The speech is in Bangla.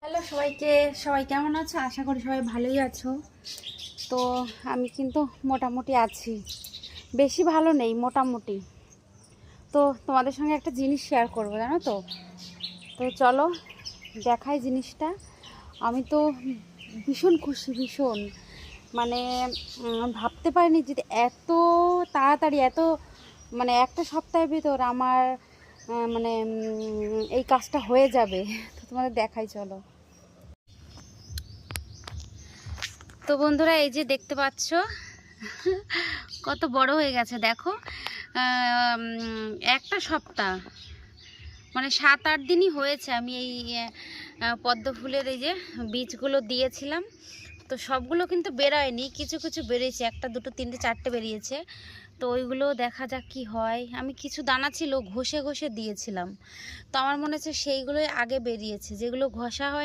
হ্যালো সবাইকে, সবাই কেমন আছো? আশা করি সবাই ভালোই আছো। তো আমি কিন্তু মোটামুটি আছি, বেশি ভালো নেই, মোটামুটি। তো তোমাদের সঙ্গে একটা জিনিস শেয়ার করবো, জানো তো। তো চলো দেখাই জিনিসটা। আমি তো ভীষণ খুশি, ভীষণ, মানে ভাবতে পারিনি যে এত তাড়াতাড়ি, এত মানে একটা সপ্তাহের ভিতর আমার এই কাজটা হয়ে যাবে। তো তোমাদের দেখাই, চলো। তো বন্ধুরা, এই যে দেখতে পাচ্ছ কত বড় হয়ে গেছে দেখো। একটা সপ্তাহ মানে 7-8 দিনই হয়েছে আমি এই পদ্ম ফুলের এই যে বীজগুলো দিয়েছিলাম। তো সবগুলো কিন্তু বেরোয়নি, কিছু কিছু বেরিয়েছে, একটা দুটো তিনটে চারটে বেরিয়েছে। তো ওইগুলো দেখা যাক কি হয়। আমি কিছু দানা ছিল ঘষে ঘষে দিয়েছিলাম, তো আমার মনে হচ্ছে সেইগুলোই আগে বেরিয়েছে, যেগুলো ঘষা হয়